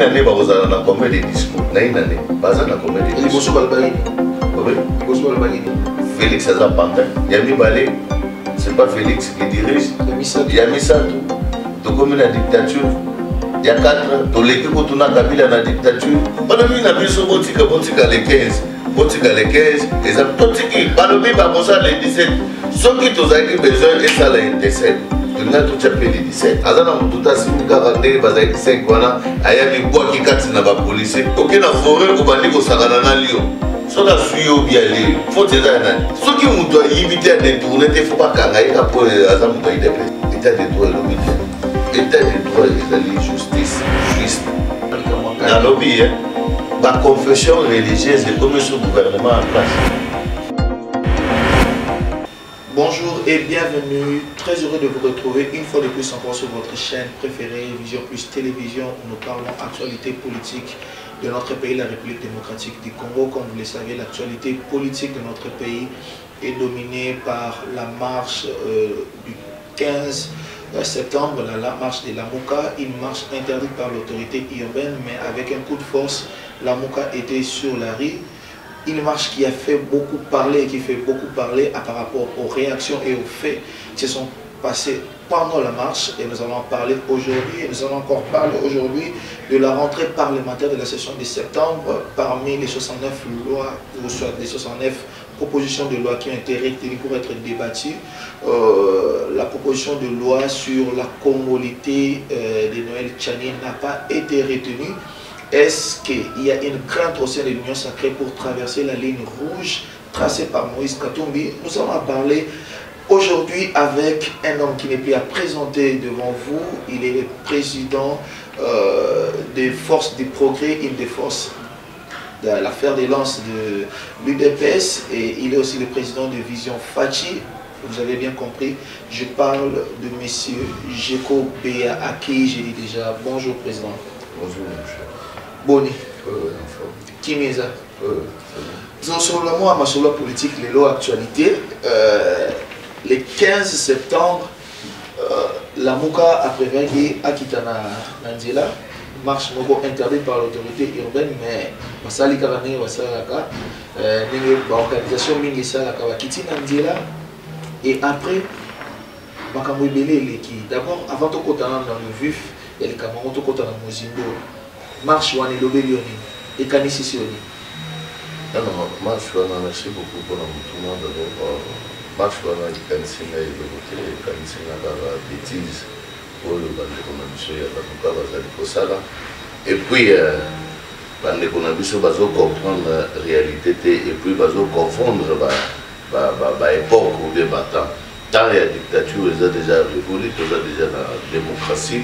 année bazala na combien de discours na une année bazala na combien de discours liboso balbani Félix Aza Pantin Yami Balé c'est pas Félix qui dirige Yami Satou to comme la dictature il y a 4 ans toleki ko tuna Kabila na dictature bana mi na biso botika les 15 botika les 15 et ça totiki balobi ba bosa les 17 soki tozaki besoin et ça la intercède on a tout appelé les 17 azana mututa simika kande bazaki 5 wana ayabi boaki kati na ba police okena forêt ko bandi ko sakana na lion so la suyo bien les faut déjà nani soki mutu éviter à détourner te faut pas kanga ika pour aza mutu ide état de droit le milieu état de droit et justice juste dans lobby la confession religieuse et comme ce gouvernement en place. Bonjour et bienvenue, très heureux de vous retrouver une fois de plus encore sur votre chaîne préférée Vision Plus Télévision où nous parlons actualité politique de notre pays, la République démocratique du Congo. Comme vous le savez, l'actualité politique de notre pays est dominée par la marche du 15 septembre, la marche de Lamuka, une marche interdite par l'autorité urbaine, mais avec un coup de force, Lamuka était sur la rue. Une marche qui a fait beaucoup parler et qui fait beaucoup parler par rapport aux réactions et aux faits qui se sont passés pendant la marche. Et nous allons en parler aujourd'hui. Et nous allons encore parler aujourd'hui de la rentrée parlementaire de la session de septembre. Parmi les 69 lois, ou soit les 69 propositions de loi qui ont été retenues pour être débattues, la proposition de loi sur la congolité de Noël Tchani n'a pas été retenue. Est-ce qu'il y a une crainte au sein de l'Union sacrée pour traverser la ligne rouge tracée par Moïse Katumbi? Nous allons en parler aujourd'hui avec un homme qui n'est plus à présenter devant vous. Il est le président des forces du progrès, une des forces de l'affaire des lances de l'UDPS, et il est aussi le président de Vision Fachi. Vous avez bien compris, je parle de monsieur Jeko Béa, à qui j'ai dit déjà bonjour président. Bonjour monsieur. Boni. Kimeza. Sur le mois masolo politique, les lois actualité, le 15 septembre, la Mouka a prévu à Kitana Nandela, marche interdite par l'autorité urbaine, mais Basali Karane, Basalaka, l'organisation Mingisala Kawakiti Nandela, et après, Bakamou Belé, qui d'abord, avant tout Kotana dans le vif, il y a les Kamamoto Kotana Mozimbo. Marche wane lobelioni et kanisisioni. Alors marche wana merci beaucoup pour la mouvement d'abord marche wana kanisina et le côté kanisina la bêtise pour le bande condition ya bamuka bazali kosala et puis bande condition bazo comprendre la réalité et puis bazo confondre ba époque ou des battants dans la dictature ils ont déjà révolu ils ont déjà la démocratie.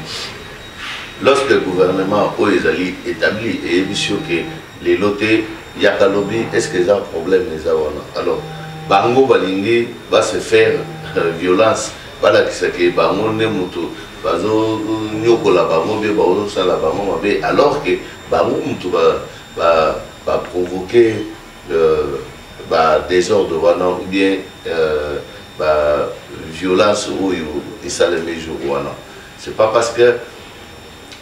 Lorsque le gouvernement est établi et émission que les lotés Yakalobi, est-ce qu'ils ont un problème les awana? Alors, Bango Balingi va se faire violence. Voilà qui c'est que Bango Nemuto, Bazo Nyokola Bango, Bazo Sala Bango, alors que Bango Mutu va provoquer désordre ou bien violence ou Isaleme Jouana. C'est pas parce que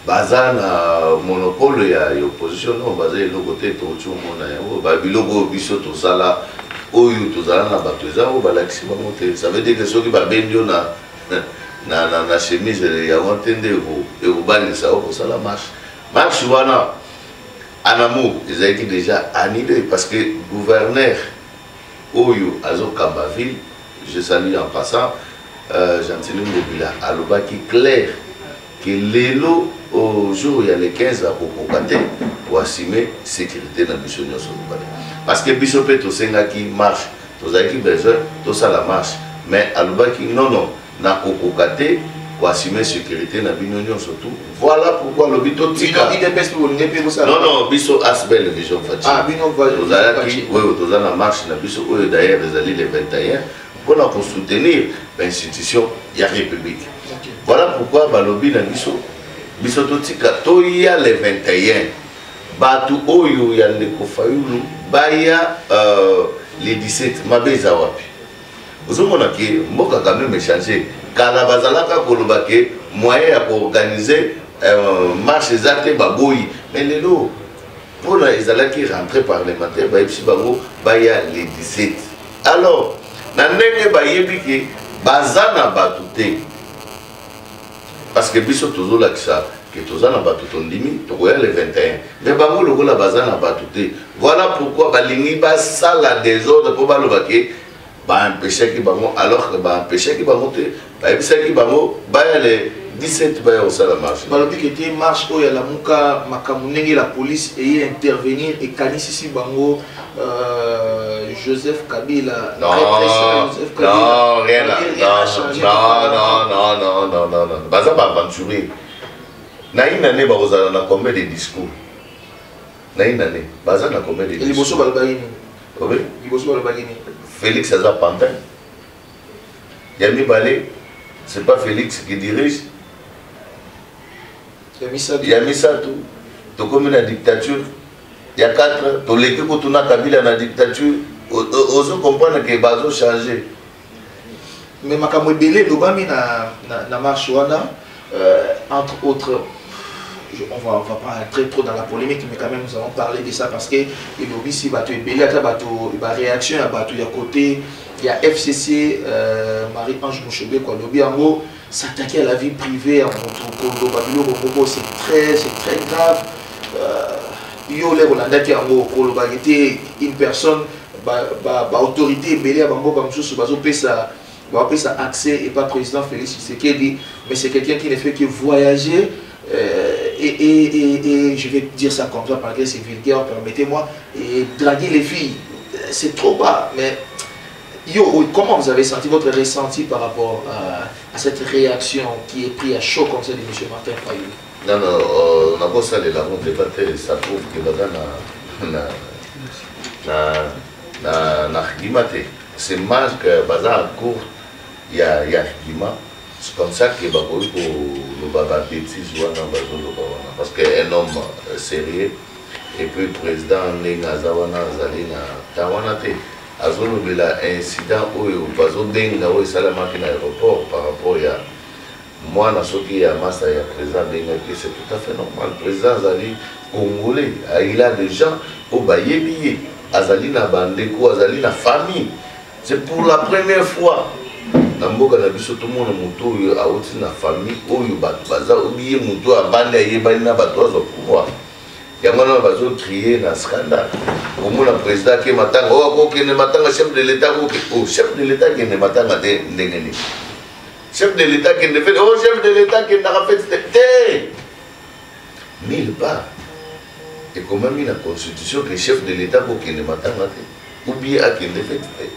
baza na monopole ya opposition non baza le côté tout mona yango ba biloko biso to sala oyo to zala na bato eza o balakisi bango te. Ça veut dire que soki ba bendio na chemise ya wantende ko balisa ko sala marche wana anamu ezaki déjà annulé parce que gouverneur oyo azo Kambaville, je salue en passant Gentili Mobila alobaki clair que l'élo au jour où il y a les 15 à Kokokate pour assumer la sécurité dans la mission. Parce que Bishop est au Sénat qui marche, tous les besoin, tout ça la marche. Mais à l'Ubaki, non, na Kokokate pour assumer la sécurité dans la mission surtout. Voilà pourquoi le Bito Tika. Non, Bishop Asbel, Vision Fachi. Ah, Bino Fachi. Oui, tous la marche dans la mission, d'ailleurs, les alliés les 21, pour soutenir l'institution de la République. Voilà pourquoi Balobi na biso totika toya le 21 batu oyo ya ndeko Fayulu baya le 17 mabeza wapi ozomona ke mboka quand même changer kala bazalaka koloba ke moyen ya organiser marche ezate baboyi Mais les lots, pour les qui rentrent parlementaires, il y a les 17. Alors, il y a parce que biso toujours là que toza na bato tondimi tokoya le 21 mais bango lokola baza na bato te voilà pourquoi balingi basala désordre po baloba ke baempêchaki bango alors que baempêchaki bango te bayebisaki bango baya le 17 baya kosala marche balobi ke te marche oyo ya lamuka makambo ndenge la police eye intervenir ekanisisi bango Joseph Kabila non rien non baza baaventurier na une année bazala na combien de discours na une année baza na combien de discours liboso balobaki nini oui liboso balobaki nini Félix aza pantin ya mibale c'est pas Félix qui dirige ya misato tokomi na dictature ya 4 toleki kutuna Kabila na dictature ozo comprendre que bazo changer mais makambo ebele lobami na marche wana entre autres on va pas entrer trop dans la polémique mais quand même nous allons parler de ça parce que il lobby si bato ebele ata bato ba réaction ya bato ya côté il y a FCC Marie-Ange Mouchebe quoi lobby en gros s'attaquer à la vie privée en moto Babilo c'est très grave yo le Rolanda qui en gros koloba était une personne ba autorité ebele ya bango ba msusu bazo pesa accès et pas président Félix Tshisekedi, mais c'est quelqu'un qui ne fait que voyager et je vais dire ça comme ça parce que c'est vulgaire, permettez-moi, et draguer les filles, c'est trop bas. Mais yo, comment vous avez senti votre ressenti par rapport à cette réaction qui est prise à chaud comme ça de M. Martin Fayulu? Non, on a beau ça, les larmes débattent, ça prouve que c'est mal que Bazar en cours. Il y a argument. C'est comme ça que le baba bêtise parce qu'un homme sérieux et puis le président Nengazawana Zalina Tawanate Azolo de l'incident où Bazo Denga où il s'est marqué dans l'aéroport par rapport à moi, il y a Massa, il y a président Denga qui c'est tout à fait normal. Le président Zali congolais, il a des gens au Bayebi, Azalina Bandeko, Azalina famille. C'est pour la première fois. Namboka na biso tout le monde moto a aussi na famille oyo baza oublié moto a bande yebani na bato zo pouvoir. Yango na bazo crier na scandale. Au moins le président qui matanga oh ko ne matanga chef de l'état ko chef de l'état qui ne matanga de ndengeni. Chef de l'état qui ne fait oh chef de l'état qui n'a fait té. Mille pas. Et comment mis la constitution que chef de l'état ko ne matanga te. Oublié à qui ne fait té.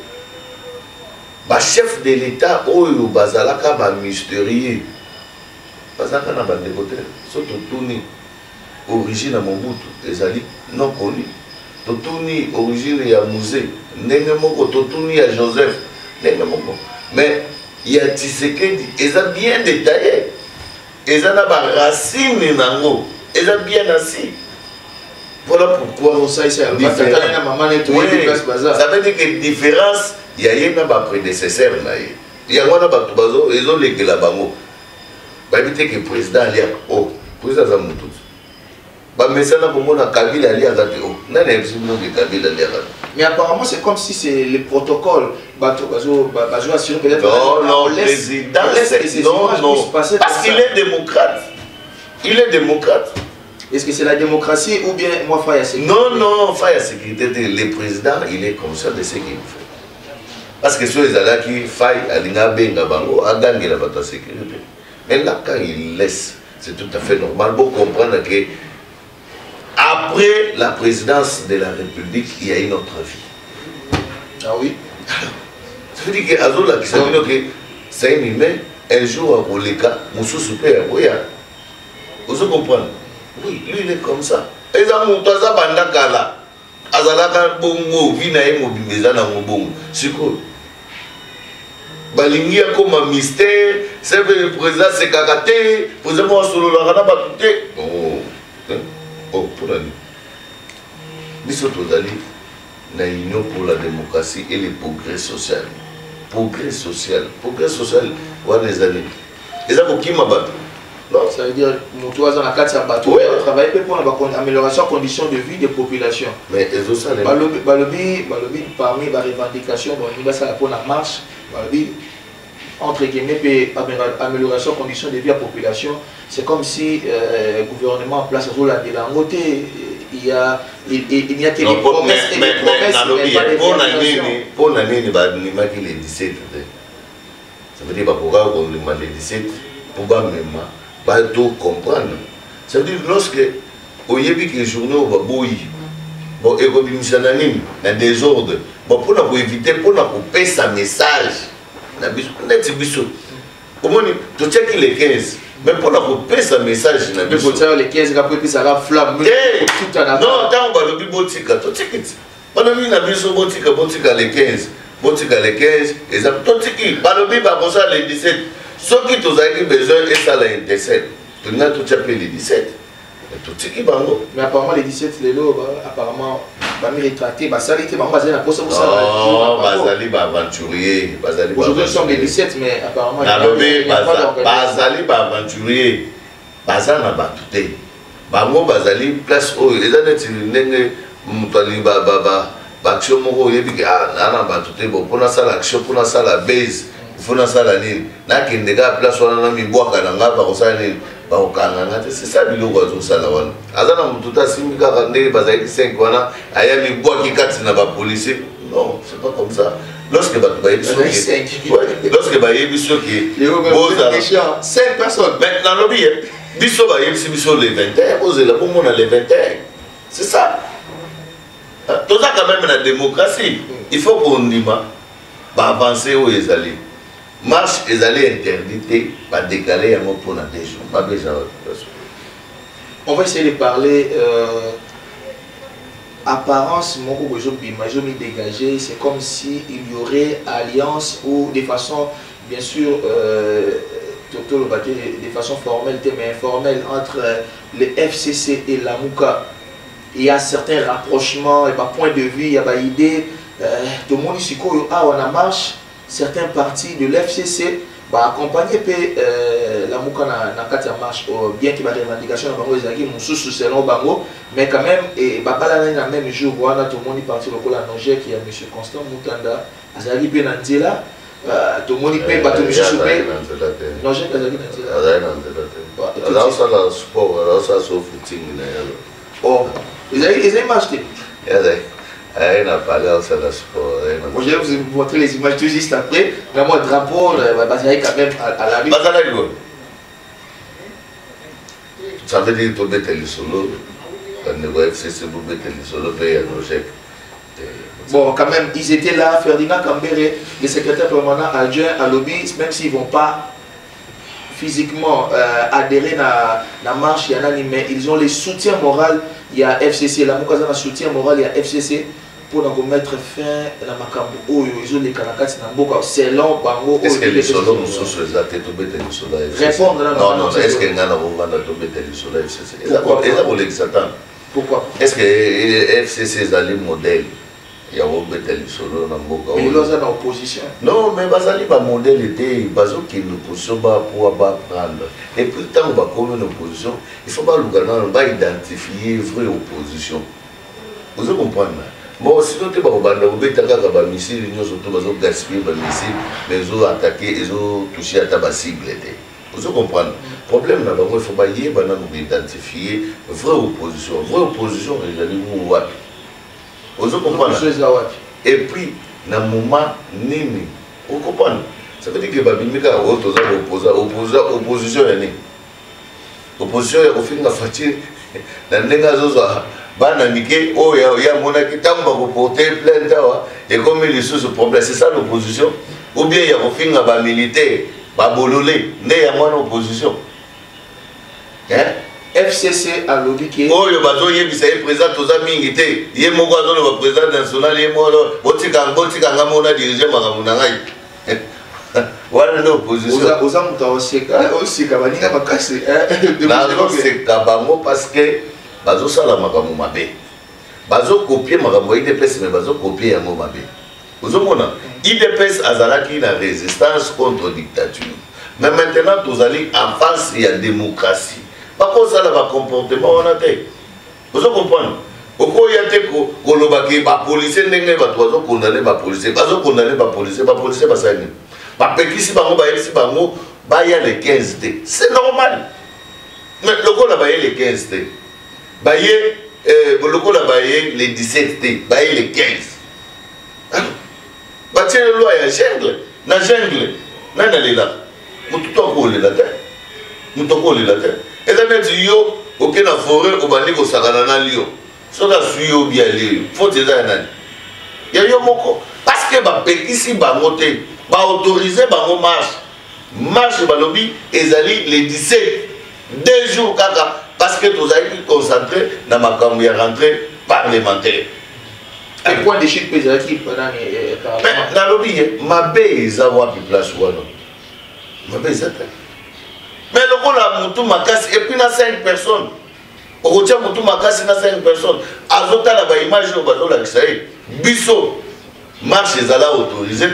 Ba chef de l'État oyo bazalaka ba mystérieux bazalaka na ba dévoté surtout tuni origine à Mobutu ezali non connu totuni origine ya musée ndenge moko totuni ya Joseph ndenge moko mais il y a Tshisekedi eza bien détaillé eza na ba racine nango eza bien assis. Voilà pourquoi ça veut dire que différence il y a un prédécesseur il y a un bazo ils ont légué la bango bah éviter que le président alia oh président ça moutou bah mais ça n'a pas mon Kabila alia gâté oh n'a pas besoin de Kabila alia. Mais apparemment c'est comme si c'est le protocole bazo assurer peut-être non président non parce qu'il est démocrate Est-ce que c'est la démocratie ou bien moi Faya Sécurité? Non, Faya Sécurité, le président, il est conscient de ce qu'il fait. Parce que sur les alliés qui faillent à l'Ingabenga Bango, à gagner la bataille sécurité. Mais là, quand il laisse, c'est tout à fait normal pour comprendre que après la présidence de la République, il y a une autre vie. Ah oui? Ça veut dire que Azola qui s'appelle que c'est un humain, un jour à Roleka, Moussou Super, oui, vous comprenez? Oui, lui il est comme ça. Et ça monte à ça bandakala. Azalaka bongo vina e mobimeza na mobongo. Siko. Balingi comme un mystère, c'est le président c'est kakaté, président moi solo la kana batute. Oh, pour la nuit. Biso tozali na union pour la démocratie et le progrès social. Progrès social, wana ezali. Eza kokima bato. Ça veut dire que nous avons travaillé pour l'amélioration des conditions de vie des populations. Mais ça, parmi les revendications, nous avons pour la marche, entre guillemets, amélioration des conditions de vie de la population. C'est comme si le gouvernement en place la côté. Il n'y a que des promesses et des promesses. Pour l'année, il y a les 17. Ça veut dire que les 17, pour tout comprendre. Ça veut dire que lorsque les journaux vont bouillir, bon, et un désordre, pour éviter, pour couper sa message, comment tu checkes les 15, mais pour couper sa message, les 15, après ça va flamme. Non, tant que le bibotika, tu checkes. Pendant que botika les 15, botika les 15, et ça, tu checkes. Pendant que les 17. Ceux qui ont besoin et ça l'a intercède. Tu n'as tout appelé les 17. Mais apparemment les 17, les lots, apparemment, ils retractés, ça a été aventurier. Aujourd'hui, nous sommes les 17, mais apparemment, il n'y a pas aventurier. Bazali n'a pas tout. Bango Bazali, place où les années, action moko yebi ah na ba tout bon pour ça l'action pour ça la base il faut ça la nil na kindega place wana na mibwaka na ngaba ko ça nil ba okanga c'est ça biloko zo sala wana azana mututa simika kande bazali 5 wana aya mibwaki kati na ba policier non c'est pas comme ça lorsque ba ba yebi lorsque ba yebi soki 5 personnes maintenant lobby biso ba yebi biso les 21 posez la pour mon les 21 c'est ça. Tout ça quand même la démocratie. Il faut qu'on dise avancer où ils allaient. Marche, ils allaient interdite, pas décaler un mot pour la décision. On va essayer de parler apparence, mon je m'y dégager. C'est comme si il y aurait alliance ou de façon, bien sûr, de façon formelle, mais informelle entre les FCC et la Mouka. Il y a certains rapprochements, il y a point de vue, il y a des idées. Tout le monde ici, on a marche, certains partis de l'FCC accompagner la Mouka dans la marche, bien qu'il y ait des revendications, mais quand même, le même jour, tout le monde est parti au Noger, qui a M. Constant Moutanda, Azali Benandela, tout le monde est parti au Noger, Noger, oh, ils avaient acheté. Il n'a pas l'air de sport. Je vais vous montrer les images tout juste après. Mais moi, drapeau, Bazalaï quand même à la rue. Bazalaï, ça veut dire que tu mets le solo. Quand FCC vous mettez le solo, paye un projet. Bon, quand même, ils étaient là. Ferdinand Kambere, le secrétaire permanent adjoint à lobby, même s'ils ne vont pas physiquement adhérer à la marche, mais ils ont le soutien moral. Il y a FCC, la Mouka a un soutien moral, il y a FCC pour mettre fin à la Makambo. Ils ont les Kanakats Namboka, c'est long, Bango. Est-ce que les solos nous sont sur les athées, tout bête les solos FCC? Répondre non, non, est-ce que nous avons tout bête les solos FCC? Pourquoi? Est-ce que FCC est un modèle? Il y a un bête les solos Namboka. Mais ils sont en opposition. Non, mais Bazali, le modèle était, Bazo qui nous position pour prendre. Et puis, tant qu'on va comme une opposition, il faut pas identifier vraie opposition. Vous comprenez? Bon, sinon, tu vas missile, nous avons gaspillé les missiles, mais ils ont attaqué, ils ont touché à ta cible. Vous comprenez? Le problème, il faut pas identifier vraie opposition. Vraie opposition, ils ont vous comprenez? Et puis, dans le moment, nini, vous comprenez? Ça veut dire que Babimika a opposition. Opposition, au fin de la fatigue, dans les gazos, Bananiké, oh, il y a mon acquittement pour porter plein d'heures. Et comme il y a ce problème, c'est ça l'opposition. Ou bien il y a au fin de la militaire, Babololé, né à mon opposition. Hein? FCC a lobby qui est. Oh, il y a un président aux amis qui était. Il y a un président national, il y a un dirigeant Maramounangaï. Voilà l'opposition. Aux amoutons aussi, Kabani n'a pas cassé. Parce que Bazo Salamakamu Mabé. Bazo copier Maramoui IDPS, mais Bazo copier Mobabé. Vous comprenez? IDPS Azalaki la résistance contre la dictature. Mais maintenant, vous allez en face, il y a démocratie. Par contre, ça, le comportement, on a été. Vous comprenez? Pourquoi il y a des policiers qui sont condamnés par les policiers? Ils sont condamnés par les policiers. Les policiers sont condamnés par les policiers. Il y a les 15 T. C'est normal. Mais le coup, il y a les 15 T. Le coup, il y a les 17 T. Il y a les 15. Il y a une loi, il y a jungle. Dans la jungle, il y a les là. Nous sommes là. Nous sommes là. Et ça veut dire que dans la forêt, on va dire que ça va dans le lieu. Ça va suivre bien le lieu. Il faut dire ça. Il y a parce que ici, on va autoriser la marche. Marche, les 17. 2 jours, parce que vous avez pu concentrer dans ma rentrée parlementaire. Et point de chute qui pendant les dans le lobby, ma base a plus place. Ma base mais le coup là, Moutou Makassi, et puis il y a 5 personnes. Au retient Moutou Makassi, il y a 5 personnes. Azota la image au bateau là, Bisso, marche les ala autorisés.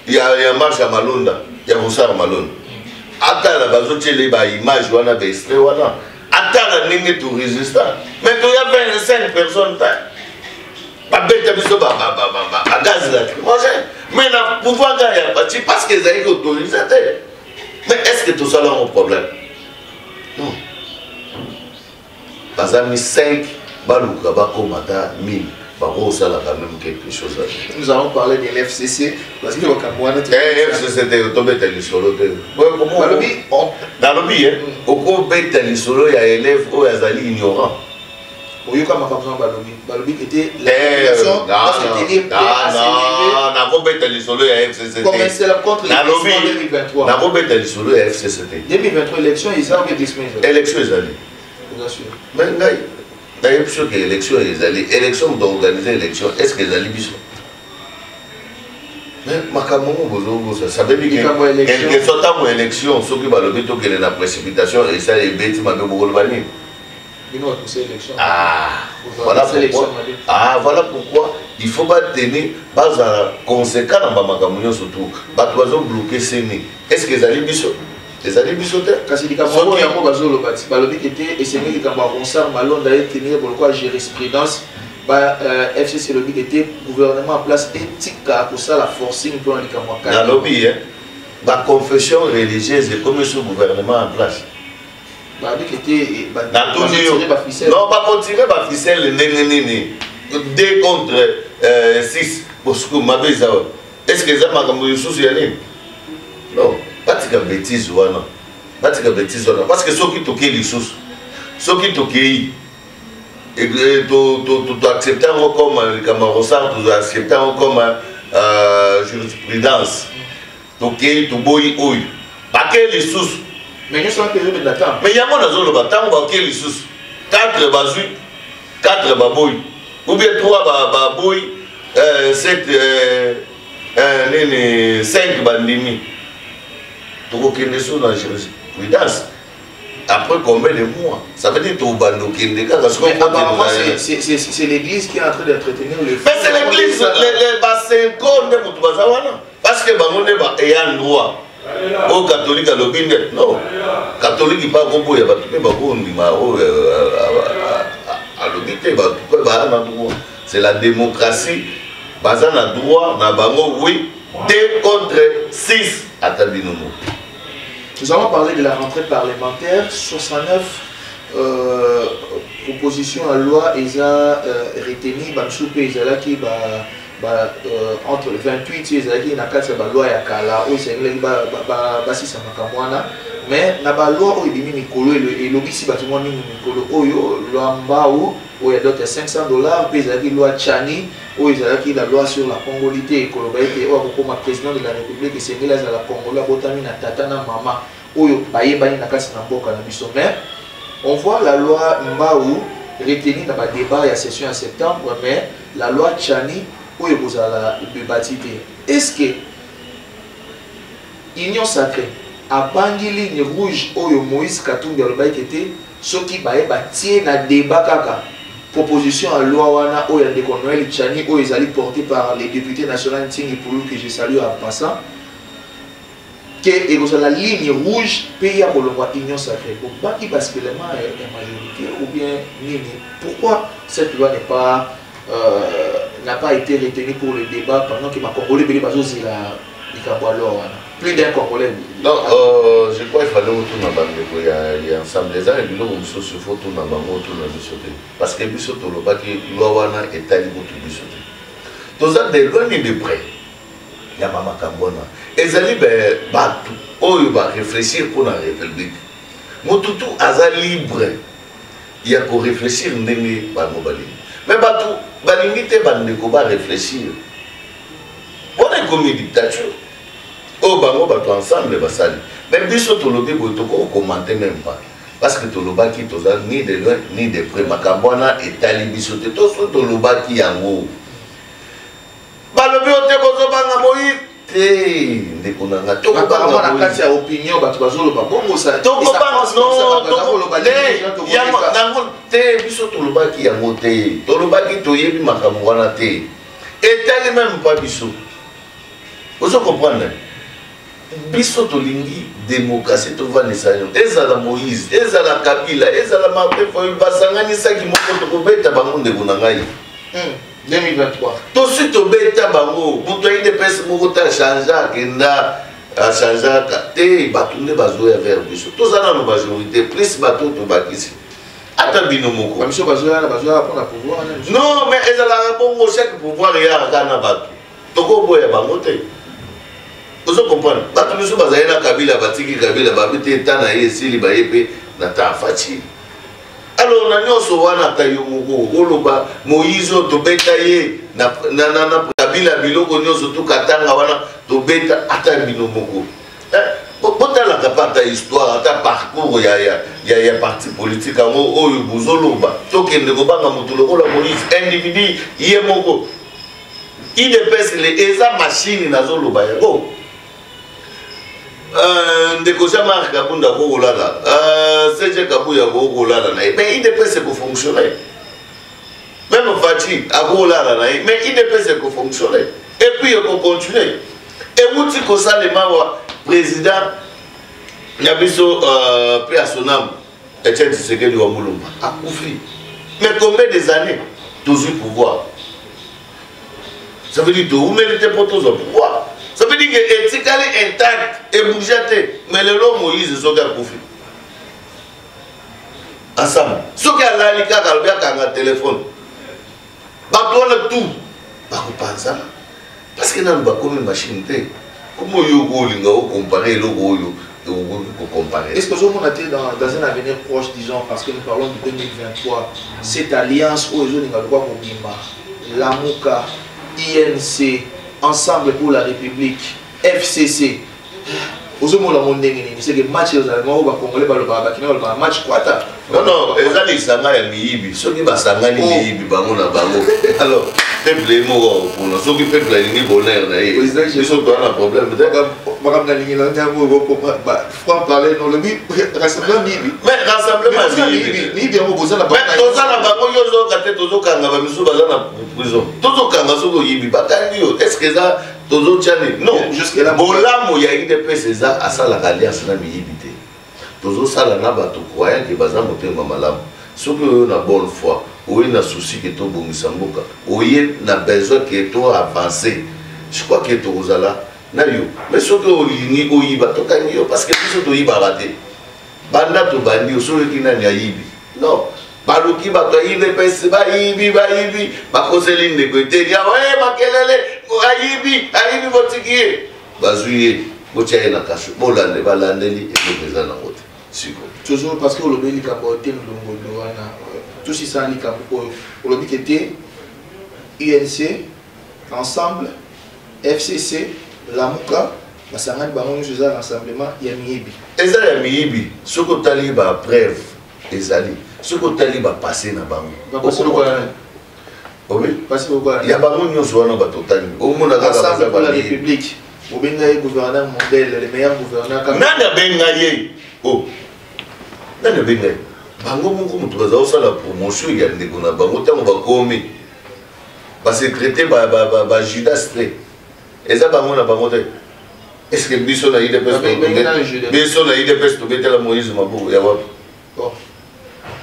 Il y a marche à Malonda, il y a Moussar Malonda. Attends la bazote les image ou a extrait ou attends la ligne tout résistant. Mais il y a 25 personnes. Pas bête à Bisso, à gaz là. Mais le pouvoir gagner parce qu'ils ont autorisé. Mais est-ce que tout ça a un problème? Non. Parce que 5 balouka komata 1000. Par contre, ça a quand même quelque chose à dire. Nous allons parler de l'FCC parce que le Cameroun est FCC est tombé dans le solo. Dans le lobby, au bête dans le solo, il y a des élèves qui sont ignorants. Oui, comme Balobi qui était l'élection, parce que tenir prêt à s'élever. Non, non, bête dans le solo, il y a FCC. Comme c'est contre l'élection 2023. Non, bête dans le solo, il y a FCC. 2023, élection, ils ont fait des semaines. Élection, ils allaient. Vous assure. Mais d'ailleurs, sûr que l'élection, ils allaient. Élection, doit organiser l'élection. Est-ce qu'ils allaient bisous? Mais ça veut dire que quelque soit dans l'élection, ceux qui vont le dire qu'il y a une précipitation et ça, les bêtes, ils m'ont beaucoup le voilà pourquoi. Voilà pourquoi il faut pas tenir pas conséquent dans ma communion surtout. Pas toujours bloquer ces nids. Est-ce que les alliés bisous? Les alliés bisous? Parce que les Camerounais, il y a un bazar le bâti. Balobi qui était et c'est les Camerounais Malon d'aller tenir pour quoi jurisprudence. FCC lobby qui était gouvernement en place éthique pour ça la forcing pour les Camerounais. Dans le lobby, la confession religieuse est comme ce gouvernement en place. Non, pas pour tirer ma ficelle, 2 contre 6. Est-ce que ça m'a comme souci? Non, pas de bêtises. Parce que ceux qui toquent les sous, ceux qui toquent, tu acceptes comme les Camerounais, tu acceptes comme jurisprudence. Tu bois, pas que les sous. Mais nous sommes en période d'attente. Mais il y a mon azolo bâtard, on va qu'il y ait 4 bazuis, 4 babouilles, ou bien 3 babouilles, 7, 5 bandimi. Tu vois qu'il y a des choses dans la jurisprudence. Après combien de mois? Ça veut dire que tu vas nous quitter. C'est l'église qui est en train d'entretenir le feu. Mais c'est l'église, les bassins qu'on est pour tout ça. Parce que on est un droit. Au catholique à l'obine, non. Catholique, il pas bon pour y avoir tout c'est la démocratie. Bazan a droit, na bango, oui. 2 contre 6 à Tabinomo. Nous allons parler de la rentrée parlementaire. 69 propositions à loi, ils ont retenu, qui entre le 28 et le loi ya kala où c'est mais na ba loi où il mikolo et lobby si bâtiment mikolo oyo loi mbao où il y a d'autres $500 puis il loi Chani où il y a la loi sur la congolité écologique où comme président de la République c'est la Congola botami na tata na mama oyo baye bani na kasi na mboka na biso mais on voit la loi mbao retenue dans le débat il y a session en septembre mais la loi Chani où vous allez débattre. Est-ce que l'Union sacrée a bangi ligne rouge où Moïse Katumbi a été ce qui va bâtir un débat kaka proposition à loi wana où il y a des Noël Tchani où ils allaient porter par les députés nationaux Tingi Poulou que je salue en passant. que la ligne rouge paye à l'union sacrée. Pourquoi il basculement est la majorité ou bien Nini? Pourquoi cette loi n'a pas été retenue pour le débat pendant que ma Congolais plus d'un Congolais? Non, je crois qu'il fallait autour il y a ensemble des gens et nous sommes sur photo dans le parce que Bissot le baki Lowana est allé pour tout Bissot. Tous ça de loin et de près. Il y a Mama Kambona. Et Zali Batou, il va réfléchir pour la République. Motutu aza libre. Il y a qu'à réfléchir ndenge Banobali. Mais Batou, Balimite Bandeko va réfléchir. On est comme une dictature. Oh, bango bato ensemble basali. Mais biso tolobi botoko commenter même pas. Parce que toloba ki toza ni de loin ni de près makambona etali biso te to so toloba ki yango. Balobi ote kozo banga moi te ndeko nanga to ko banga na kati ya opinion bato bazoloba bongo ça. To ko banga non to ko le ya nango te biso toloba ki yango te. Toloba ki toyebi makambo wana te. Etali même pas biso. Vous comprenez? Biso tolingi démocratie to va nesanyo ezala Moïse ezala Kabila ezala Martin Fayulu basangani saki moko to kobeta bango ndeko na ngai 2023 to suite obeta bango buto inde pesa moko ta changer kenda a changer te batunde bazoya vers biso to zana no majorité plus bato to bakisi ata bino moko biso bazoya pour la pouvoir non mais ezala bongo chaque pouvoir ya kana bato to ko boya bango te. Vous comprenez? Bato biso bazali na Kabila batiki Kabila babite tana esili bayepe na tafati. Alors na nyoso wana tayo moko oloba Moïse to beta ye na Kabila biloko nyoso to katanga wana to beta ata bino moko. Bota la kapata histoire ata parcours ya parti politique ngo oyo buzoloba to kende ko banga mutulo ola Moïse individu ye moko. Il dépêche les eza machine na zoloba yango. Ndeko Jean-Marc Kabunda Kogolala, Serge Kabuya Kogolala, mais il ne peut pas fonctionner. Même Fati a Kogolala, mais il ne peut pas fonctionner. Et puis il faut continuer. Et vous dites que ça, les membres président, Nabiso P. à son âme, Etienne Tshisekedi Wamulumba, a Koufi. Mais combien des années, toujours pouvoir? Ça veut dire que vous méritez pour tous le pouvoir. Ça veut dire que l'éthique est intacte et bougée, mais le long Moïse est sur le Koufi. Ensemble. Ce qui a l'alika dans le téléphone. Bateau le tout. Bateau pas ça. Parce que dans le machine, comment vous comparer le comparer. Est-ce que vous avez dans un avenir proche, disons, parce que nous parlons de 2023, cette alliance où les gens la MOUCA, INC, Ensemble pour la République, FCC. Vous avez c'est que match match quoi? Non, non, les Sanga et Mibi, ceux qui basanga ni Mibi, bango na bango. Alors, peuple est mort pour nous, ceux qui peuple est ni bonheur, ils sont dans un problème. Madame la ligne, franc parler, non, le rassemblement Mibi. Mais rassemblement Mibi. Mibi, on vous a la banque. Mais tous ça la banque, ils ont gâté tous aux kangas, mais nous sommes en prison. Tous aux kangas sont au Yibi. Est-ce que ça, tous aux tchani? Non, jusque-là. Bon, là, il y a une épée, c'est ça, à ça la alliance, na Mibi. Tous ça la naba to croyant que bazam motema malamu. Ceux qui ont une bonne foi, ou une souci que to bongisamboka, ou na besoin que to avancer. Je crois que to rozala na yo. Mais ceux qui ont ligné au yiba to kanyo parce que tous to yiba raté. Banda to bandi ceux qui na yibi. Non. Baluki ba to yibe pese ba yibi ba koseline de côté. Ya ouais makelele ayibi botikie. Bazuye botia na kasho. Bolande balandeli et le président na route. Toujours parce que le lobby capoté tout ça le lobby qui était UNC Ensemble FCC la MOUCA la sangani bango nous rassemblement ya miyibi ezali ya miyibi soko tali ba preuve ezali soko tali ba passer na bango ba passer ko oui passer ko ya bango nyonso wana ba totali o mona kaka ba la République au benga gouverneur modèle le meilleur gouverneur comme nana benga ye oh nana benga bango moko mutu baza la promotion ya ndeko na bango tango bakomi ba secrétaire ba Judas te eza bango na bango te Est-ce que biso na IDPS biso na IDPS to betela Moïse Mabou ya wapi? Bon.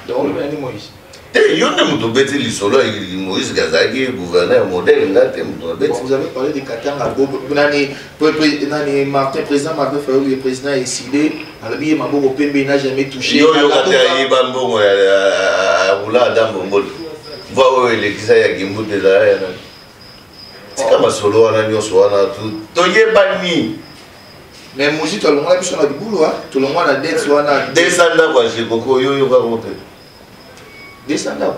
Donc le Moïse. Yo ne muto beti lisolo Moïse Gazaki gouverneur modèle là te muto beti. Vous avez parlé de Katanga Bobo nani Martin président Martin Fayoulou le président est décidé alobi Mabou Pembe n'a jamais touché. Yo kata yiba mbongo ya Rula Dambongol. Voa le kisa ya Gimbu de la ya. C'est comme solo wana nyonso wana to yebani. Mais Moïse tout le monde a besoin de boulot tout le monde a dette wana descendre quoi chez Coco yo va monter. Descendre.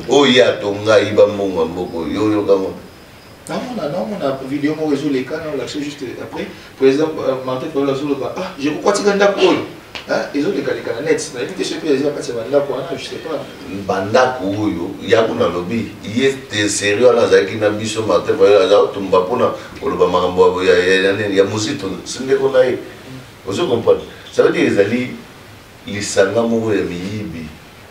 Oh ya tonga iba mbongo mboko yo kama. Non, on a vidéo mon réseau les cas on l'a fait juste après. Par exemple Martin Fayoulou sur le bas. Ah, je crois que tu ganda pour. Hein, ils ont les cas net. Ça évite ce que les gens passent banda pour je sais pas. Banda koyo ya kuna lobby. Il est sérieux na zaki na biso Martin Fayoulou za tumba pona ko loba makambo ya musito sinde ko nae. Vous comprenez? Ça veut dire ezali lisanga moko ya miyibi.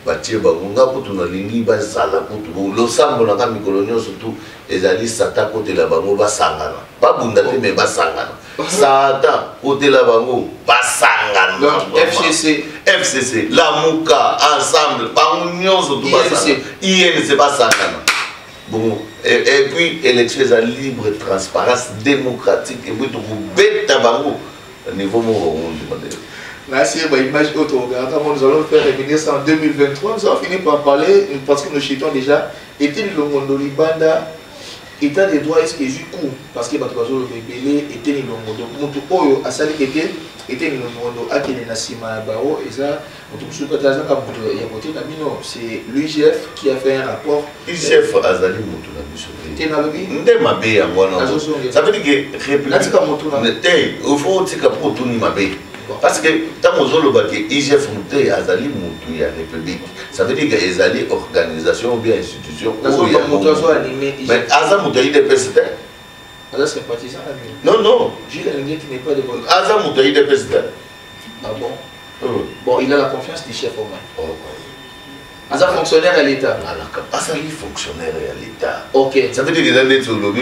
Batie bangunga kutu na lingi bazala kutu losambo na ka mikolo nyonso tu ezali sata kote la bango basangana babunda te me basangana sata kote la bango basangana donc FCC Lamuka ensemble bango nyonso tu basangana INC basangana bon et puis élection est libre transparence démocratique et puis tu beta bango niveau mo merci, image autre. Nous allons faire revenir ça en 2023. Nous allons finir par parler, parce que nos chitons déjà, était le Longondo Libanda, état des droits, est-ce que j'ai coup parce que Batozo le bébé était le Longondo. Moto Oyo, à Sali était le Longondo, à Kene Nassima Bao, et ça, c'est l'UGF qui a fait un rapport. l'UGF a zali Moto ça veut dire que il faut tika pour tout ni mabe. Parce que tant que l'IGF monté à Zali Moutou ya République, ça veut dire que les alliés organisation ou bien institution. Mais Aza Moutou IDPS. Aza sympathisant. Non. Gilles Alingé qui n'est pas de bon. Aza Moutou IDPS. Ah bon? Bon, il a la confiance du chef au moins. Aza fonctionnaire à l'État. Aza fonctionnaire à l'État. Ok. Ça veut dire que dans les lobby,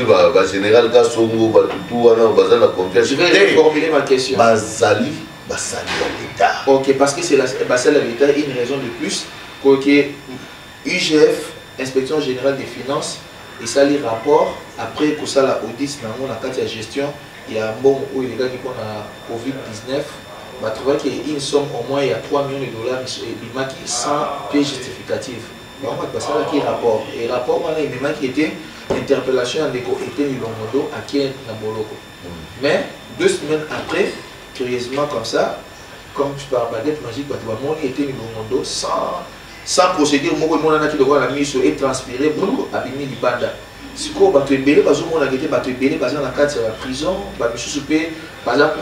général Kassongo, tout, on a la confiance. Je vais reformuler ma question. Bazali. Basali à l'État. Ok, parce que c'est Basali à l'État, une raison de plus pour que UGF, Inspection Générale des Finances, et ça les rapports, après que ça la audit, dans la carte de gestion, il y a un bon où les gars qui ont la Covid-19, va trouver qu'il y a une somme au moins il y a 3 millions de dollars qui sans pied justificatif. On va passer à qui rapport. Et rapport, il y a qui était interpellation à l'éco était Longondo à qui Naboloko. Mais 2 semaines après, curieusement comme ça, comme tu parles baguette magique, tu vas mon était Longondo sans procédure, mon qui doit la mise et transpirer pour abîmer les bandes. Si tu es belé, tu es belé, dans la carte de la prison, tu es par exemple,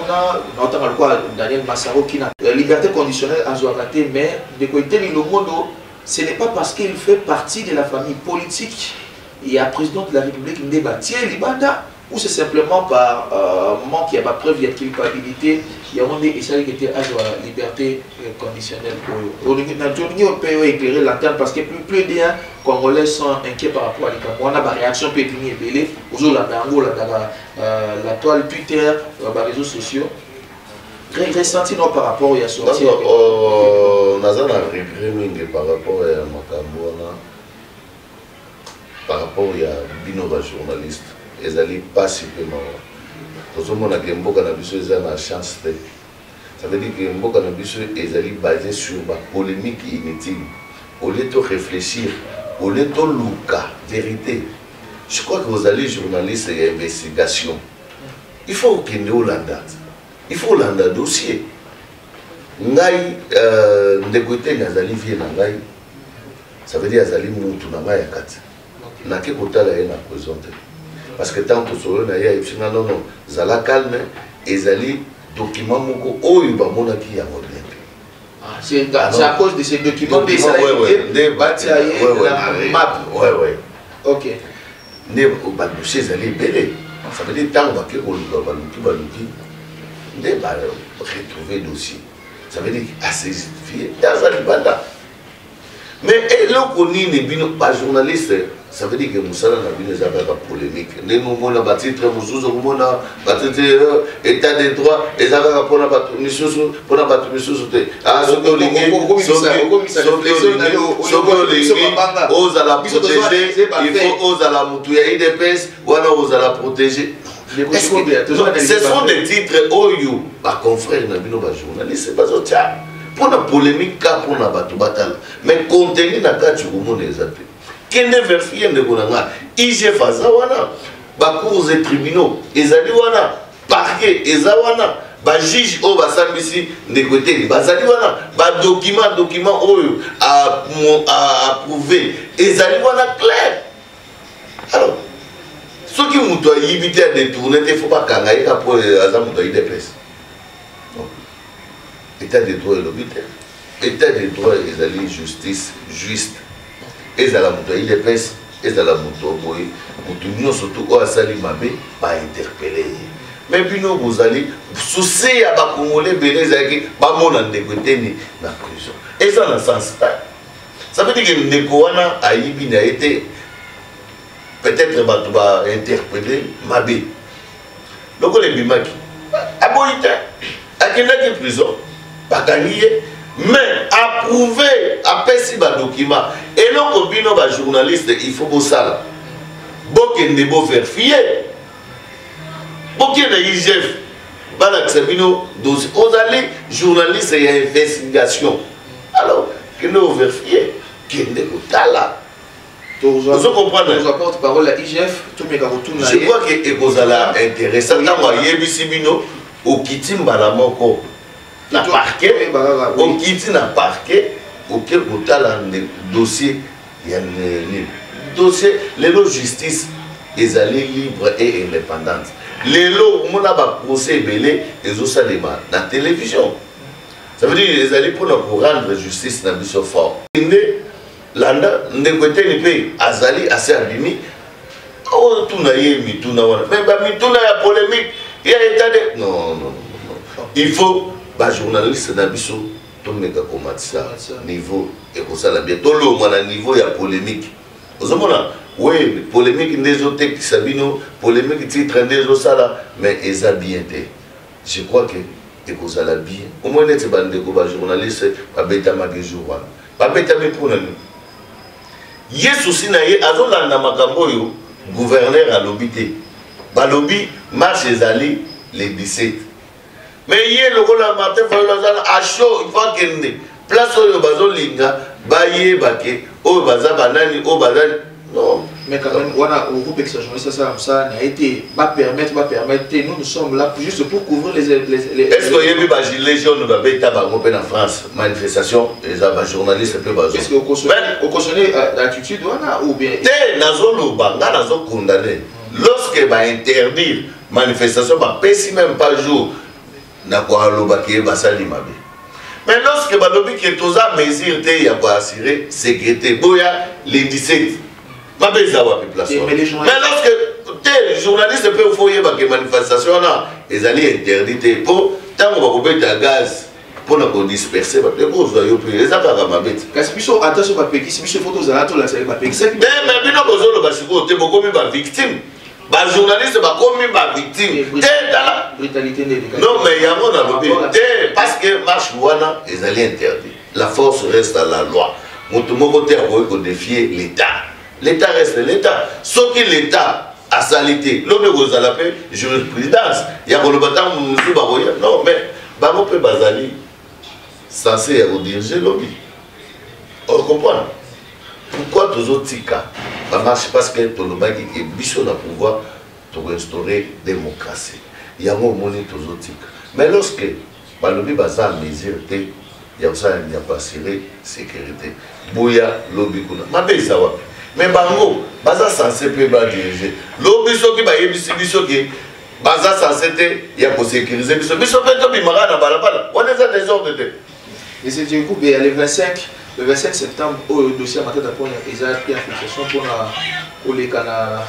on a Daniel Massaro qui a la liberté conditionnelle à Zouagaté, mais de côté de Longondo, ce n'est pas parce qu'il fait partie de la famille politique et un président de la République qui débattit Libanda, ou c'est simplement par manque il y a pas preuve, il y a culpabilité, il y a un essai qui était à la liberté conditionnelle. On peut éclairer l'antenne parce que plus bien Congolais sont inquiets par rapport à l'État. On a une réaction peu élevée, la toile Twitter, les réseaux sociaux. Ressenti par rapport à sorti. On a un regret par rapport à Makambouana, par rapport à Binova journaliste. Ils n'allaient pas supplément. Tout le monde a dit que Mboka Nabiso est une chance. Ça veut dire que Mboka Nabiso est basé sur la polémique inutile. Au lieu de réfléchir, au lieu de louka, vérité. Je crois que vous allez journalistes et investigation. Il faut qu'il y ait Hollande. Il faut Hollande dossier. Ngai ndekouté nazali vie na ngai. Ça veut dire azali mutu na ngai yakati. Na ke kotala ye na présenter. Parce que tant que solo na ya ifina non zala calme ezali document moko oyo ba mona ki ya modèle. C'est à cause de ces documents des map. Ouais. OK. Ne ba dossier ezali belé. Ça veut dire tant ba ke ko baluki ne ba retrouver dossier. Ça veut dire assez filles dans un banda. Mais là, on est pas journaliste. Ça veut dire que Moussala n'a pas de polémique. Nous avons un titre, nous avons un état de droit, et nous avons un mission pour la mission. Ah, ce que vous voulez, aux à la protéger, il faut aux à la moutouille des pèses, ou alors aux à la protéger. Ce sont des titres, oh, you, ma confrère, n'a pas de journaliste, c'est pas ça. Pour la polémique, pour la bataille. Mais contenu n'a pas de journaliste. Kende vérifier ne konanga IGF azawana ba cours et tribunaux ezali wana parquet ezawana ba juge o ba sambisi ndekoteli bazali wana ba document oyo a approuvé ezali wana clair. Alors ceux qui muto yibité à détourner il faut pas kangaye pour azamuto IDPS. État de droit et l'obité. État de droit ezali justice juste. Et à la moto, il est pèse, et à la moto, nous surtout au Asali Mabé, pas interpellé. Mais puis nous, vous allez, souci à la Congolais, Bénézaki, pas mon andégoté ni la prison. Et ça, dans le sens, ça veut dire que Ndekouana a été peut-être interpellé Mabé. Donc, les Bimaki, à Boïta, à Kenaki prison, pas gagné. Mais approuver, apaiser les documents. Et là, on a des journalistes, il faut que ça. Beaucoup de vérifier. Beaucoup de IGF. Vous allez, journalistes et investigation. Alors, que nous vérifier. Vous comprenez? Vous apporte parole à IGF. Je crois que vous allez intéressant. Au Kitimba la moko. Na parquet, on quitte na parquet, auquel vous avez un dossier, il y a un dossier, les lois justice, ils allaient libres et indépendantes. Les lois, on a un procès belé, ils ont ça dans la télévision. Ça veut dire qu'ils allaient pour rendre justice dans le fort. Landa, n'écoutez ni pays, Azali, assez abîmé. Oh, tout n'a yé, mi tout n'a pas. Mais tout n'a pas polémique. Il y a état de. Non. Il faut. Les journalistes n'abissent pas le niveau et pour ça bien tout le niveau il y a polémique. Oui, polémique des autres qui sabino, polémique titre des autres ça mais ils ont bien été. Je crois que et vous allez bien. Au moins les journalistes pas bêta ma jour. Pas bêta mais pour nous. Yes aussi naie azolanda makambo yo gouverneur à l'obité. Ba lobby marche les les 17. Mais hier, le rôle de Martin Fayolazana a chaud, il faut qu'il y ait place où il y a baye baké, où il y a banani, où il y a non. Mais quand même, on a un groupe exagéré, ça n'a été pas permettre, nous sommes là juste pour couvrir les. Est-ce qu'il y a eu des gilets jaunes en France, manifestation, les journalistes peuvent baser. Est-ce qu'on cautionne l'attitude ou bien. Nazo condamné. Lorsque va interdire manifestation, même pas jour. Mais lorsque balobi qui est aux mesures il y a pas assuré sécurité boya les 17 mais lorsque les journalistes peuvent foyer que manifestation là ils allaient interdire pour tant on va mettre gaz pour nous disperser les causes yo plus les affaires ma bête parce que biso attention pas péki biso photos à tout là c'est pas péki mais bino kozolo basiko te beaucoup ba victime. Les journalistes sont comme victimes. Non, mais il y a mon lobby. Parce que marche wana, ils allaient interdire. La force reste à la loi. Mon côté a défier l'État. L'État reste l'État. Sauf que l'État a salité. L'homme vous a l'appelé jurisprudence. Il y a un bâtiment non, mais on peut bazali censé diriger le lobby. On comprend. Pourquoi tous autres tika? Ça marche parce que tout le monde est bichon à pouvoir pour instaurer la démocratie. Il y a un moment tous autres tika. Mais lorsque le lobby basa mesure, il y a pas assuré sécurité. Bouya lobby kuna. Ma belle ça va. Mais bango basa censé peut pas diriger. Lobby so qui ba yebisi biso qui basa censé il y a pour sécuriser biso. Biso peut to bimara na balabala. On est dans des ordres de. Et c'est du coup le 25 septembre, au dossier à matin d'après, ils ont pris application pour les canards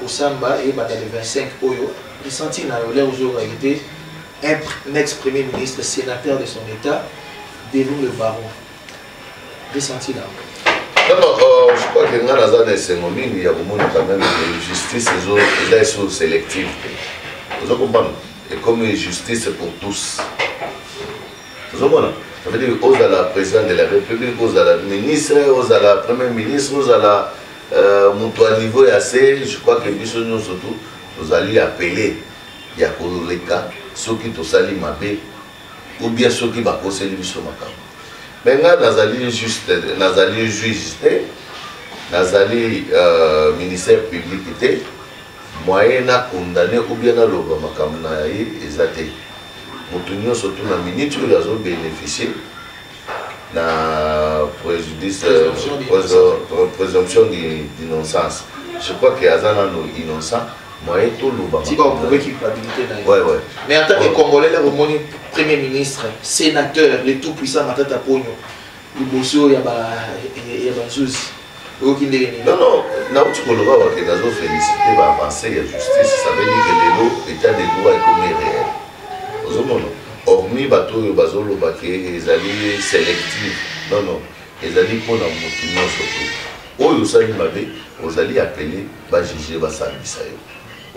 au Samba et le 25 Oyo. Ils sentent l'air aujourd'hui été un ex-premier ministre, sénateur de son État, devant le baron. ressenti là? Non, non, je crois que dans il y a quand même une justice est sélective. Vous comprenez? Et comme une justice pour tous. Vous comprenez? Ça veut dire aux à la présidente de la République, aux à la ministre, aux à la première ministre, aux à la mon niveau assez, je crois que nous surtout, nous allons appeler, il y a les cas, ceux qui sont salis mabé, ou bien ceux qui vont conseiller sur ma carte. Maintenant, nous allons juste, nous allons juger, nous allons ministère public, moyen à condamner ou bien à l'ouvrir ma carte, exacté. Nous surtout la minute où nous avons bénéficié la présomption d'innocence. Je crois qu'il y a des innocents, moyen tout le si vous pouvez culpabilité. Ouais, ouais. Mais en tant que Congolais, là, vous avez Premier ministre, sénateur, les tout puissants, Matata Pogno, le bosso, il y a un souci. Non, non, tu peux le voir que nous avons félicité l'avancée de la justice. Ça veut dire que l'état des droits est comme réel. Vous avez hormis bateau bazolo baké ezali sélectif non non ezali pona mutu nyonso to oyo osali mabe ozali appelé ba juger ba sambisa yo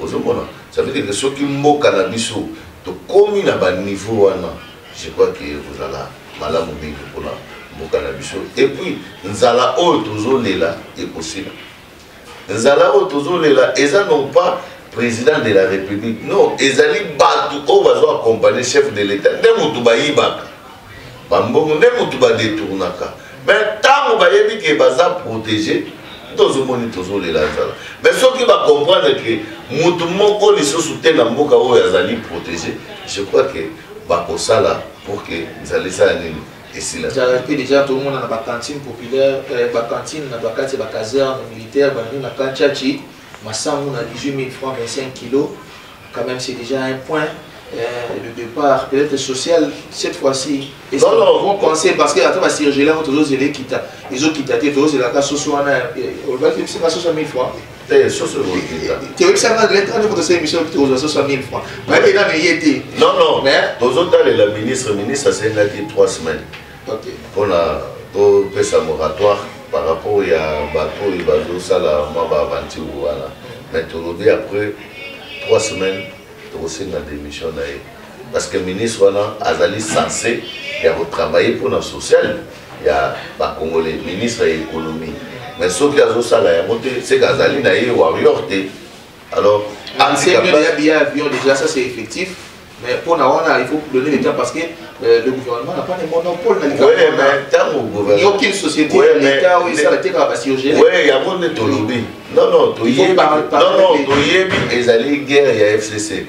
ozomona ça veut dire que soki mboka na biso to komi na ba niveau wana je crois que vous allez malamu mingi pona mboka na biso et puis nzala oyo tozolela ekosila nzala oyo tozolela eza non pas président de la République. Non, ils allaient battre au bateau accompagner chef de l'État. Ne moutuba yibaka. Bambongo ne moutuba détournaka. Mais tant que vous avez dit que baza protégé, tous les monde tous les lazala. Mais ce qui va comprendre que moutumoko les soutien na mboka o yazali protégé, je crois que bakosa là pour que vous allez ça nini. Et si là. Déjà tout le monde a la cantine populaire, la cantine, la caserne militaire, la cantine. Massam, on a 18 000 francs, 25 kilos. Quand même, c'est déjà un point de départ, peut-être social, cette fois-ci. Est-ce que vous pensez, parce que attends, si j'ai là, ils ont quitté, ils ont la casse sur on va dire que c'est 60 000 francs. C'est 60 000 francs. Tu as vu ça dans l'état de cette émission, tu as 60 000 francs. Mais il y a été. Non, non. Dans autres, la ministre, ça s'est là 3 semaines. Ok. Pour la moratoire. Par rapport à bateau et bateau, ça la m'a avanti voilà. Mais aujourd'hui après 3 semaines, tu aussi une démission parce que le ministre Azali censé travailler pour le social, il y a pas congolais ministre de l'économie. Mais ce qui a ça là, c'est qu'Azali n'a eu warrior. Alors, c'est bien avion déjà ça c'est effectif. Mais pour nous, il faut donner le temps parce que le gouvernement n'a pas de monopole dans le oui, mais tant au gouvernement. Il n'y a aucune société, l'État, où il s'arrête à la oui, il y a un de lobby. Non, non, tu y es. Non, non, tu y es. Ils allaient guerre, il y a FCC.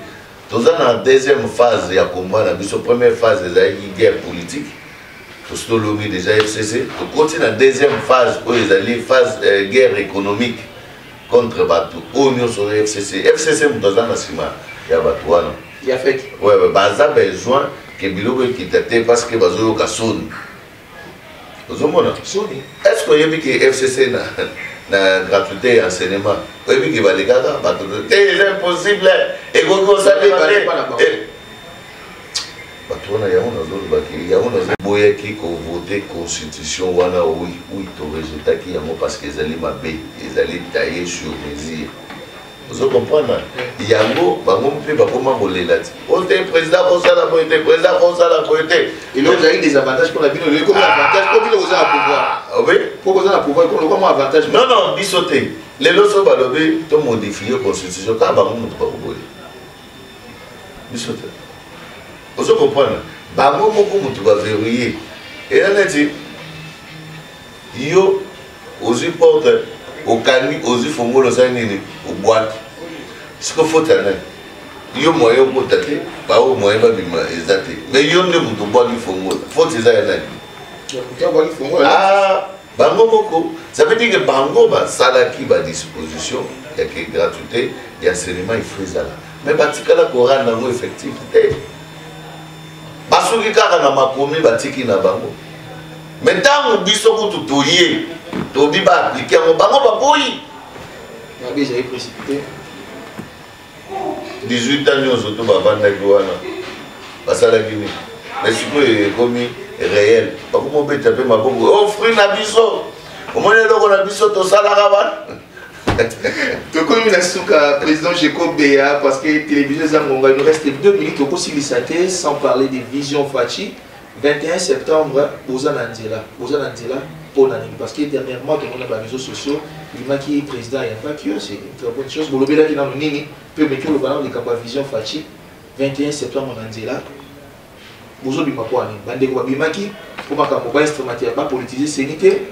Dans la deuxième phase, il y a combat. Dans la première phase, il y a une guerre politique. Tout le lobby déjà FCC. Tu continues dans la deuxième phase, où ils allaient phase guerre économique contre Batou. Où nous sommes FCC. FCC, dans la Nassima, il y a Batou. Il a fait. Oui, mais il a besoin que Biloko quitte parce que Bazo a sonné. Vous comprenez? Est-ce que vous avez vu que FCC na gratuité enseignement? Vous avez vu qu'il va les garder? C'est impossible. Et vous savez pas. Il y a un qui voté constitution wana oui to résultat qui parce qu'ils allaient m'abbé, ils allaient tailler sur mesure. Vous comprenez? Il y a un mot, il y a un président il a eu des avantages pour la ville. Il a eu avantage pour qu'il ait pouvoir. Oui. Pour qu'il ait pouvoir, il a avantage. Non, non, bisoté. Les lois balobé, tu modifié la constitution. Quand tu vas bisoté. Vous comprenez? Tu vas verrouiller. Et là, yo, aux portes. Au Cani, aux Ifomos, au boîte. Ce qu'il faut faire, il y a moyen pour tâter, pas au moyen de exacter. Mais il y a un boîte du Fomo. Faut que ça aille. Ah, Bango Moko. Ça veut dire que Bango, ça là qui va à disposition, il y a que gratuité, il y a enseignement, il faut ça là. Mais Batika la Coran n'a pas effectif. Basuki Kara n'a pas commis Batiki n'a Bango. Mais tant que Bissot tout touillé, Tobi va appliquer mon bango va bouillir. J'ai précipité. 18 ans, nous sommes tous à Banda Gouana. Parce à la Guinée. Mais si vous avez commis réel. Comment on peut taper ma bombe? Offrir la biso. Comment on est là qu'on a biso tout ça là-bas? Comme il a souka président Jeko Béa parce que télévision Zangonga, il nous reste 2 minutes au Kosilisaté sans parler des visions Fachi. 21 septembre, Oza Nandela pour Nani. Parce que dernièrement, tout le monde a les réseaux sociaux, il m'a dit président, il n'y a pas que c'est une très bonne chose. Bolobé là qui est dans le Nini, peut mettre le ballon de Kamba Vision Fachi. 21 septembre, Nandela. Bozo Bimapoani. Bande Kwa Bimaki, pour ma campagne instrumentale, pas politiser, sénité.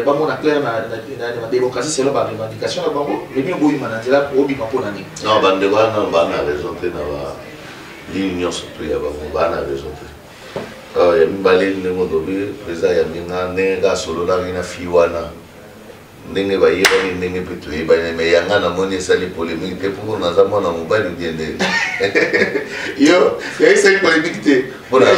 Bah mon clair la démocratie, c'est la revendication. Le mieux beau Nandela pour Bimapoani. Non, Bande Kwa, non, Bande a raison. L'union surtout, il y a Bande a raison. Il y a Mbalé, le président, il y a Nenga Solo, il y a Fiwana. Ndenge ba yeba ni ndenge petu yeba mais yanga na moni sali polémique te pour na zama na mobile biende yo ya sali polémique te pour na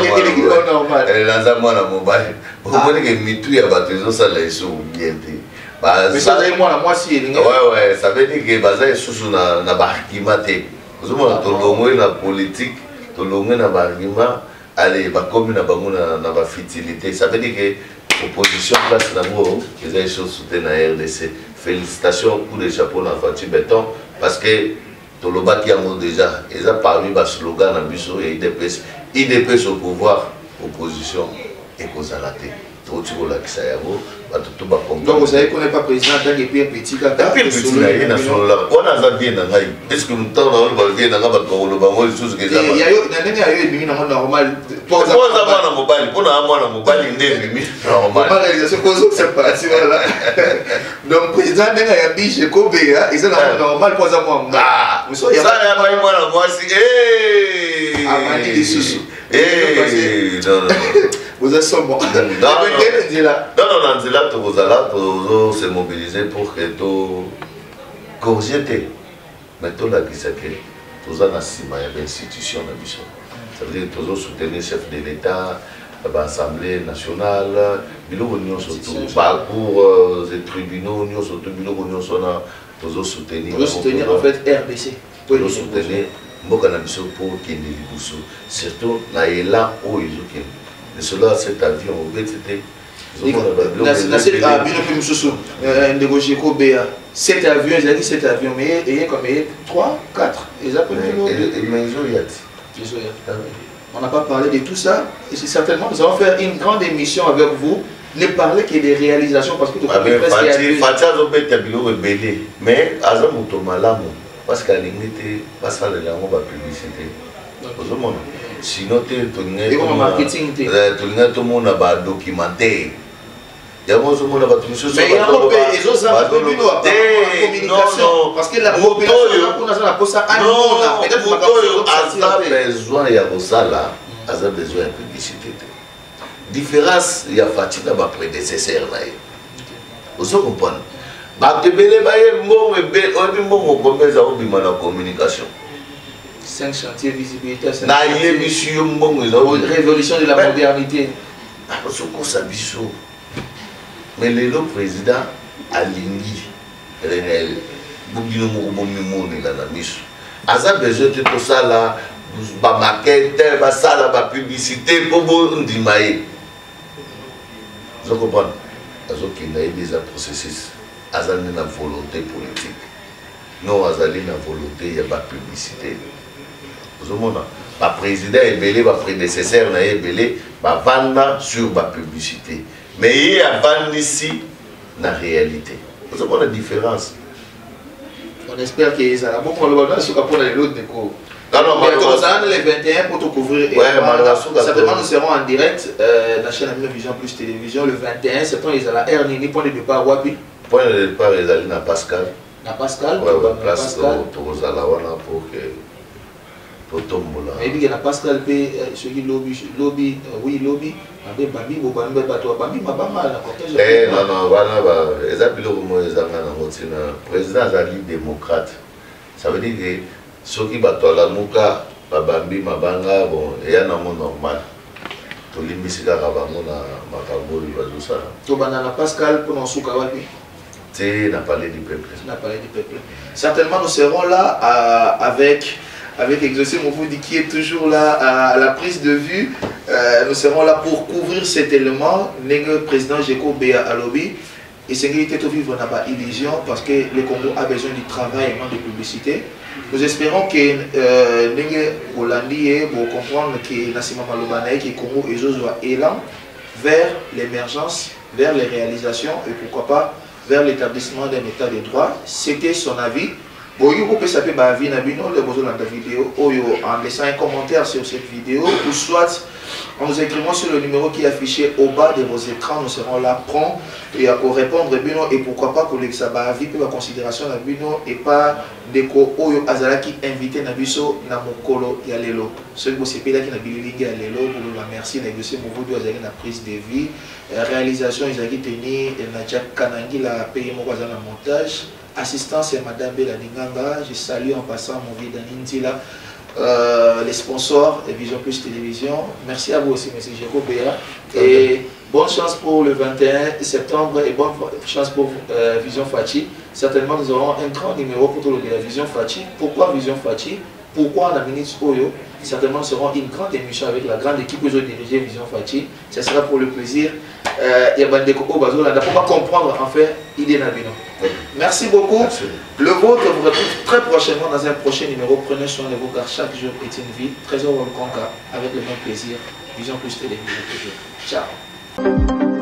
normal elle na zama na mobile pour moni que mitu ya batezo sala iso biende ba ça moi si ouais ça veut dire que baza susu na barkima te ozoma to longo na politique to longo na barkima allez ba comme na bango na ba fitilité ça veut dire que opposition place d'amour, ils ont soutenu la RDC. Félicitations, coup de chapeau dans Fati Béton, parce que tout le bâti a déjà, ils ont parmi les slogans dans Bissot et IDPS au pouvoir, opposition et cause à la tête. Tout le monde qui s'est donc vous savez qu'on n'est pas président tant que Pierre Petit on a est-ce que nous temps on va bien dans la banque choses que ça il y a eu normal pour ça mobile pour na mobile ndé normal réalisation cause c'est pas voilà donc président nga ya biche ko bega ils sont normal pour ça moi ça ya moi si amani de susu non vous êtes sombre. Non, non, se mobiliser pour que tu corriges. Mais tu as dit que tu as une institution. Ça veut dire que tu as soutenu le chef de l'État, l'Assemblée nationale, l'Union surtout, parcours des tribunaux, l'Union surtout, tu as soutenu. Tu as soutenu en fait RDC. Tu as soutenu Mbokanabiso pour qu'il y ait surtout là où ils ont. Et cela, cet avion, c'était. Cet avion, il a dit cet avion, mais il y a comme 3, 4, ils appellent on n'a pas parlé de tout ça, et certainement nous allons faire une grande émission avec vous, ne parler que des réalisations, parce que tout le monde est presque mais parce qu'à l'unité, pas ça, les gens vont publicité. Sinon, tout le monde a documenté. Il y a beaucoup de choses. Mais il y a beaucoup de choses à communication. Parce que la population a besoin de publicité. Différence, il y a Fatina, ma prédécesseur. Vous comprenez? Communication. 5 chantiers visibilité. Révolution de la modernité. Mais le président a l'ingui réel. Asa besoin de tout ça là, ba maquette, ba ça là, ba publicité pour bon ndimaye. Vous comprenez? Azo qui n'a déjà processus. Asa n'a volonté politique. Non, Asa n'a volonté, il y a pas publicité. Vous comprenez? Le président est belé, le prédécesseur est belé, va vendre sur la publicité. Mais il y a vendre ici, la réalité. Vous savez la différence? On espère que ça va beaucoup le sur pour les autres déco. Alors, les 21 pour te couvrir. Certainement, nous serons en direct dans la chaîne Amino Vision Plus Télévision le 21 septembre. Ils ont la RNI, point de départ Wapi. Point de départ, ils ont la Pascal. La Pascal, place pour que. Et puis, la Pascal P, ce qui lobby, oui, lobby. Non, non, voilà, les président est démocrate. Ça veut dire que ceux qui battent la mouka, Babambi, Mabanga, bon, il y a un monde normal. Tout le monde est là, Pascal, pour nous soukawapi. Tu n'as parlé du peuple. Certainement, nous serons là avec Exaucé Moufou qui est toujours là à la prise de vue. nous serons là pour couvrir cet élément. Le président Jeko Béa Alobi. Et c'est qu'il était vivre dans illusion parce que le Congo a besoin du travail et non de publicité. Nous espérons que les Hollandais vont comprendre que Nassima Malobanaï, que le Congo est élan vers l'émergence, vers les réalisations et pourquoi pas vers l'établissement d'un état de droit. C'était son avis. Bon, vous pouvez savoir ma vie, vidéo, en laissant un commentaire sur cette vidéo ou soit en nous écrivant sur le numéro qui est affiché au bas de vos écrans. Nous serons là prompt et pour répondre et pourquoi pas pour que ça va vie pour la considération et pas deko oyo azala qui invité nabiso na mokolo ya lelo. Ce que vous savez là qui na bilingue ya lelo pour la merci négocier mon voudou azala na prise de vie réalisation izaki teni na Jack Kanangi la paye mon voisin na montage. Assistance et Madame Bella Ninganga, je salue en passant mon vie d'Anintila, les sponsors et Vision Plus Télévision. Merci à vous aussi, M. Jeko Béa. Et bonne chance pour le 21 septembre et bonne chance pour Vision Fachi. Certainement, nous aurons un grand numéro pour tout le la Vision Fachi. Pourquoi Vision Fachi? Pourquoi la ministre Oyo? Certainement, nous serons une grande émission avec la grande équipe qui dirigée Vision Fachi. Ce sera pour le plaisir. Il y a des coco bazola. Pour pas comprendre, en fait, il est Nabino. Merci beaucoup. Merci. Le vôtre vous retrouve très prochainement dans un prochain numéro. Prenez soin de vous car chaque jour est une vie. Très heureux le conca avec le même plaisir. Vision Plus Télévision toujours. Ciao.